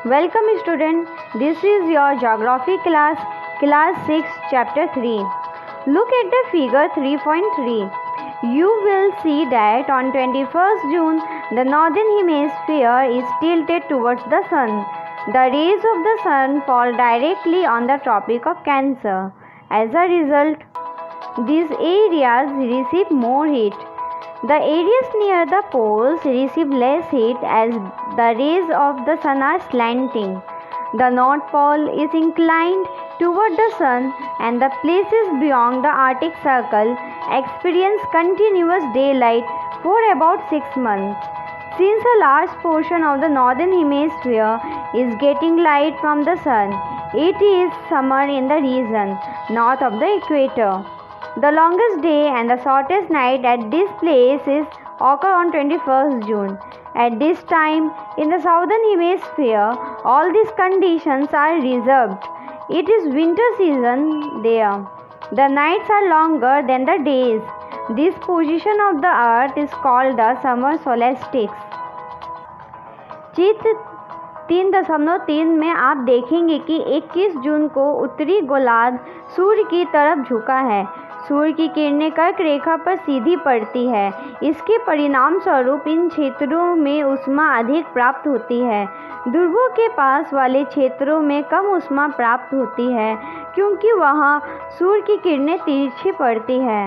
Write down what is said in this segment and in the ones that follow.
Welcome student, this is your geography class 6 chapter 3. Look at the figure 3.3. You will see that on 21st June the northern hemisphere is tilted towards the sun. The rays of the sun fall directly on the Tropic of Cancer. As a result, these areas receive more heat. The areas near the poles receive less heat as the rays of the sun are slanting. The North Pole is inclined toward the sun, and the places beyond the Arctic Circle experience continuous daylight for about 6 months. Since a large portion of the northern hemisphere is getting light from the sun, it is summer in the region north of the equator. The longest day and the shortest night at this place occur on 21st June. At this time in the southern hemisphere, all these conditions are reserved. It is winter season there. The nights are longer than the days. This position of the earth is called the summer solstice. चित्र 3.3 में आप देखेंगे कि 21 जून को उत्तरी गोलार्ध सूर्य की तरफ झुका है। सूर्य की किरणें कर्क रेखा पर सीधी पड़ती है। इसके परिणाम स्वरूप इन क्षेत्रों में ऊष्मा अधिक प्राप्त होती है। ध्रुवों के पास वाले क्षेत्रों में कम ऊष्मा प्राप्त होती है क्योंकि वहां सूर्य की किरणें तिरछी पड़ती है।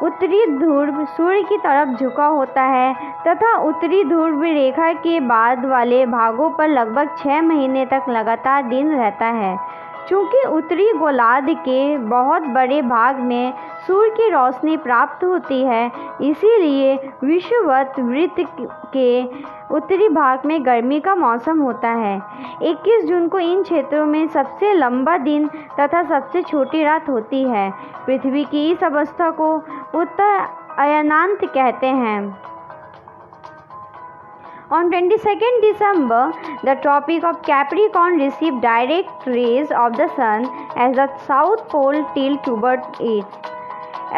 उत्तरी ध्रुव सूर्य की तरफ झुका होता है तथा उत्तरी ध्रुव रेखा के बाद वाले भागों पर लगभग 6 महीने तक लगातार दिन रहता है। चूँकि उत्तरी गोलार्ध के बहुत बड़े भाग में सूर्य की रोशनी प्राप्त होती है, इसीलिए विषुवत वृत्त के उत्तरी भाग में गर्मी का मौसम होता है। 21 जून को इन क्षेत्रों में सबसे लंबा दिन तथा सबसे छोटी रात होती है। पृथ्वी की इस अवस्था को उत्तर अयनांत कहते हैं। On 22nd December, the Tropic of Capricorn received direct rays of the sun as the south pole tilts toward it.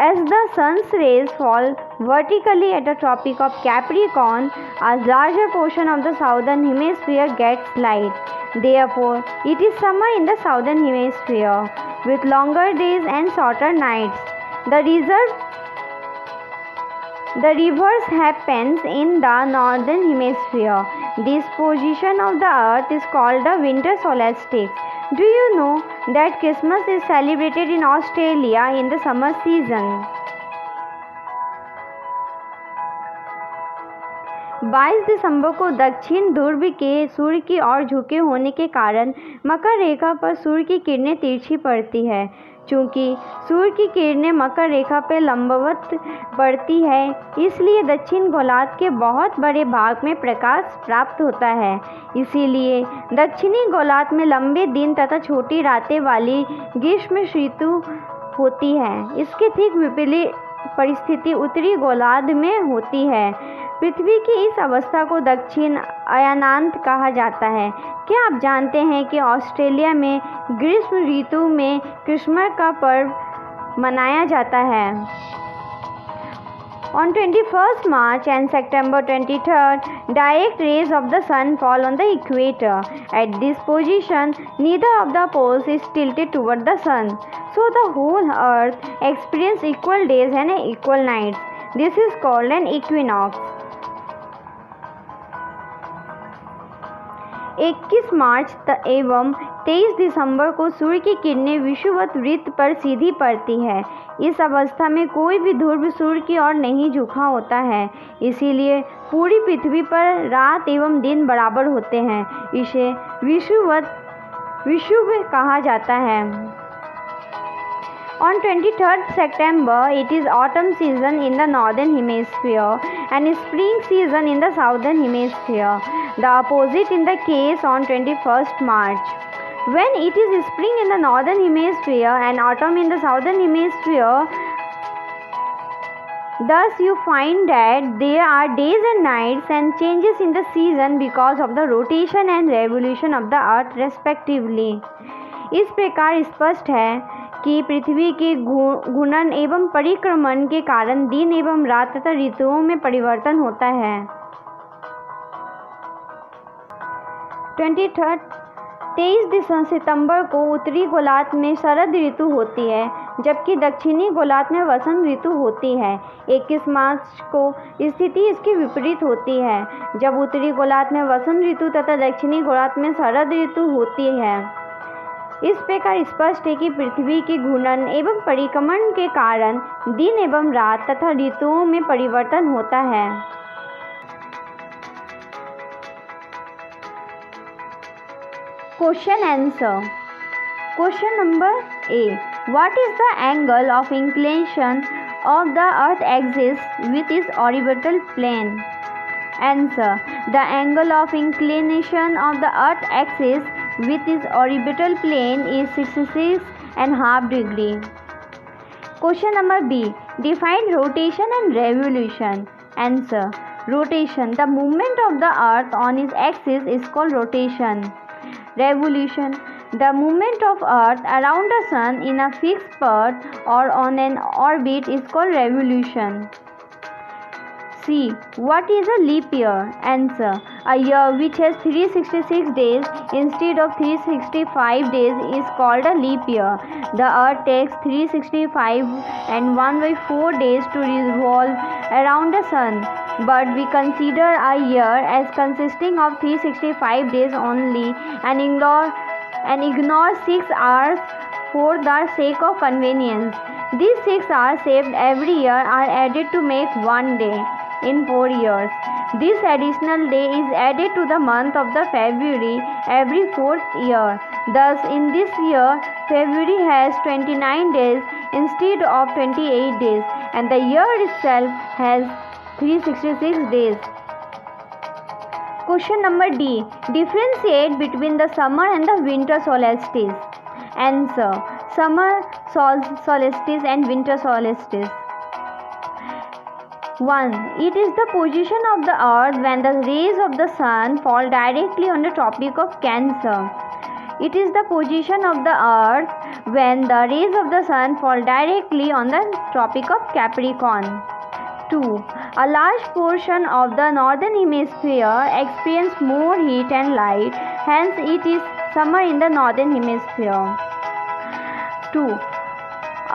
As the sun's rays fall vertically at the Tropic of Capricorn, a larger portion of the southern hemisphere gets light. Therefore, it is summer in the southern hemisphere, with longer days and shorter nights. The reverse happens in the northern hemisphere. This position of the earth is called the winter solstice. Do you know that Christmas is celebrated in Australia in the summer season? 22 दिसंबर को दक्षिण ध्रुव के सूर्य की ओर झुके होने के कारण मकर रेखा पर सूर्य की किरणें तिरछी पड़ती है। चूँकि सूर्य की किरणें मकर रेखा पर लंबवत पड़ती है, इसलिए दक्षिण गोलार्ध के बहुत बड़े भाग में प्रकाश प्राप्त होता है। इसीलिए दक्षिणी गोलार्ध में लंबे दिन तथा छोटी रातें वाली ग्रीष्म ऋतु होती है। इसके ठीक विपरीत परिस्थिति उत्तरी गोलार्ध में होती है। पृथ्वी की इस अवस्था को दक्षिण अयनांत कहा जाता है। क्या आप जानते हैं कि ऑस्ट्रेलिया में ग्रीष्म ऋतु में क्रिसमस का पर्व मनाया जाता है? On 21st March and September 23rd, direct rays of the sun fall on the equator. At this position, neither of the poles is tilted toward the sun, so the whole earth experiences equal days and equal nights. This is called an equinox. 21 मार्च एवं 23 दिसंबर को सूर्य की किरणें विषुवत वृत्त पर सीधी पड़ती है। इस अवस्था में कोई भी ध्रुव सूर्य की ओर नहीं झुका होता है, इसीलिए पूरी पृथ्वी पर रात एवं दिन बराबर होते हैं। इसे विषुव कहा जाता है। On 23rd September, it is autumn season in the northern hemisphere and spring season in the southern hemisphere. The opposite in the case on 21st March. When it is spring in the northern hemisphere and autumn in the southern hemisphere, thus you find that there are days and nights and changes in the season because of the rotation and revolution of the earth respectively. इस प्रकार स्पष्ट है कि पृथ्वी के घूर्णन एवं परिक्रमण के कारण दिन एवं रात तथा ऋतुओं में परिवर्तन होता है। 23 सितंबर को उत्तरी गोलार्ध में शरद ऋतु होती है, जबकि दक्षिणी गोलार्ध में वसंत ऋतु होती है। 21 मार्च को स्थिति इसकी विपरीत होती है, जब उत्तरी गोलार्ध में वसंत ऋतु तथा दक्षिणी गोलार्ध में शरद ऋतु होती है। इस प्रकार स्पष्ट है कि पृथ्वी के घूर्णन एवं परिक्रमण के कारण दिन एवं रात तथा ऋतुओं में परिवर्तन होता है। Question answer. Question number A. What is the angle of inclination of the Earth axis with its orbital plane? Answer. The angle of inclination of the Earth axis with its orbital plane is 66.5 degree. Question number B. Define rotation and revolution. Answer. Rotation. The movement of the Earth on its axis is called rotation. Revolution. The movement of Earth around the Sun in a fixed path or on an orbit is called revolution. C. What is a leap year? Answer. A year which has 366 days instead of 365 days is called a leap year. The Earth takes 365 and 1/4 days to revolve around the Sun, but we consider a year as consisting of 365 days only and ignore 6 hours for the sake of convenience. These 6 hours saved every year are added to make one day in 4 years. This additional day is added to the month of the February every 4th year. Thus, in this year, February has 29 days instead of 28 days, and the year itself has 366 days. Question number D. Differentiate between the summer and the winter solstice. Answer. Summer solstice and winter solstice. 1. It is the position of the Earth when the rays of the Sun fall directly on the Tropic of Cancer. It is the position of the Earth when the rays of the Sun fall directly on the Tropic of Capricorn. 2. A large portion of the northern hemisphere experience more heat and light, hence it is summer in the northern hemisphere. 2.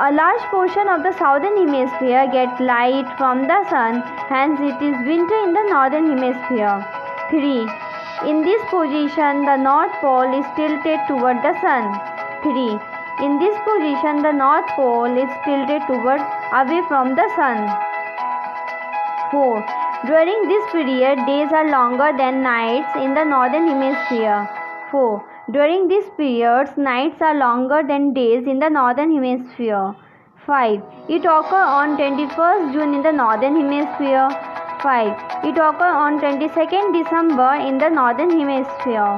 A large portion of the southern hemisphere gets light from the sun, hence it is winter in the northern hemisphere. 3. In this position, the North Pole is tilted toward the sun. 3. In this position, the North Pole is tilted away from the sun. 4. During this period, days are longer than nights in the northern hemisphere. 4. During these periods, nights are longer than days in the northern hemisphere. 5. It occurs on 21st June in the northern hemisphere. 5. It occurs on 22nd December in the northern hemisphere.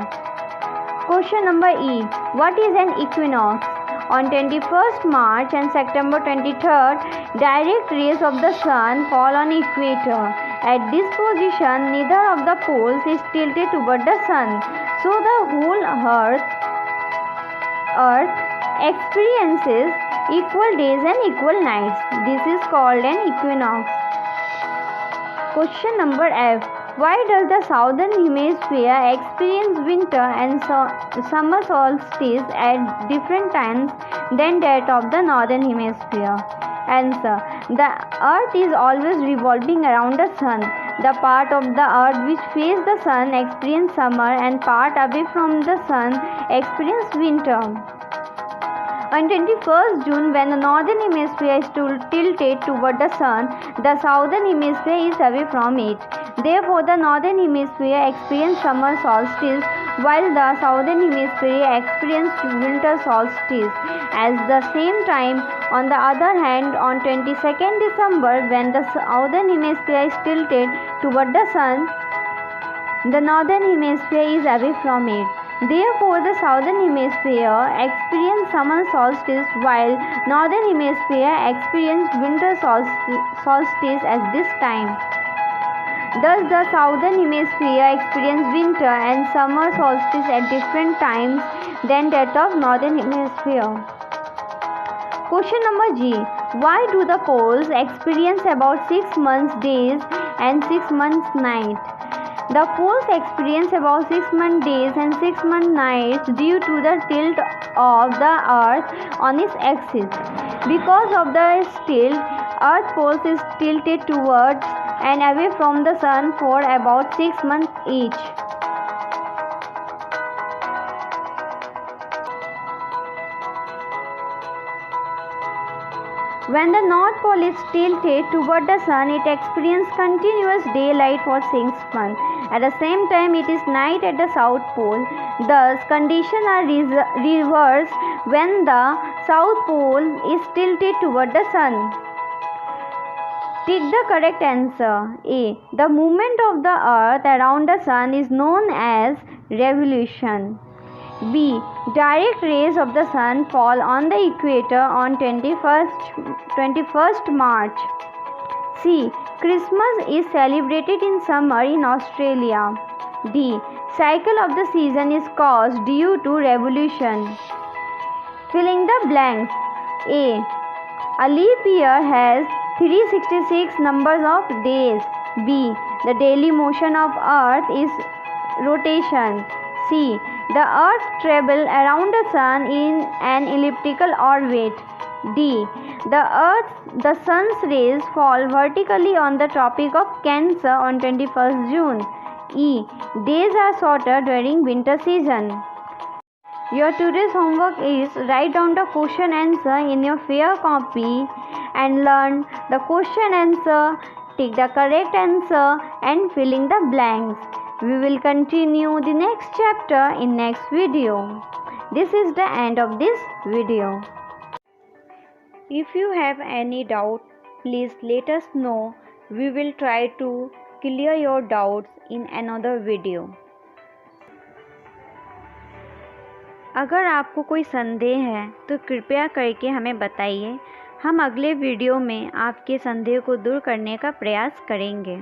Question number E. What is an equinox? On 21st March and September 23rd, direct rays of the sun fall on equator. At this position, neither of the poles is tilted toward the sun, so the whole Earth experiences equal days and equal nights. This is called an equinox. Question number F. Why does the southern hemisphere experience winter and summer solstice at different times than that of the northern hemisphere? Answer. The Earth is always revolving around the sun. The part of the Earth which faces the sun experiences summer and part away from the sun experiences winter. On 21st June, when the northern hemisphere is tilted toward the sun, the southern hemisphere is away from it. Therefore, the northern hemisphere experiences summer solstice, while the southern hemisphere experiences winter solstice. At the same time, on the other hand, on 22nd December, when the southern hemisphere is tilted toward the sun, the northern hemisphere is away from it. Therefore, the southern hemisphere experiences summer solstice, while northern hemisphere experiences winter solstice at this time. Thus, the southern hemisphere experiences winter and summer solstice at different times than that of northern hemisphere. Question number G. Why do the poles experience about 6 months days and 6 months night? The poles experience about 6 month days and 6 month nights due to the tilt of the earth on its axis. Because of the tilt, earth poles is tilted towards and away from the sun for about 6 months each. When the North Pole is tilted toward the sun, it experiences continuous daylight for 6 months. At the same time, it is night at the South Pole. Thus, conditions are reversed when the South Pole is tilted toward the sun. Take the correct answer. A. The movement of the earth around the sun is known as revolution. B. Direct rays of the sun fall on the equator on 21st March. C. Christmas is celebrated in summer in Australia. D. Cycle of the season is caused due to revolution. Filling the blanks. A. A leap year has 366 numbers of days. B. The daily motion of earth is rotation. C. The earth travels around the sun in an elliptical orbit. D. The sun's rays fall vertically on the Tropic of Cancer on 21st June. E. Days are shorter during winter season. Your today's homework is write down the question answer in your fair copy and learn the question answer, take the correct answer and fill in the blanks. We will continue the next chapter in next video. This is the end of this video. If you have any doubt, please let us know. We will try to clear your doubts in another video. अगर आपको कोई संदेह है तो कृपया करके हमें बताइए। हम अगले वीडियो में आपके संदेह को दूर करने का प्रयास करेंगे।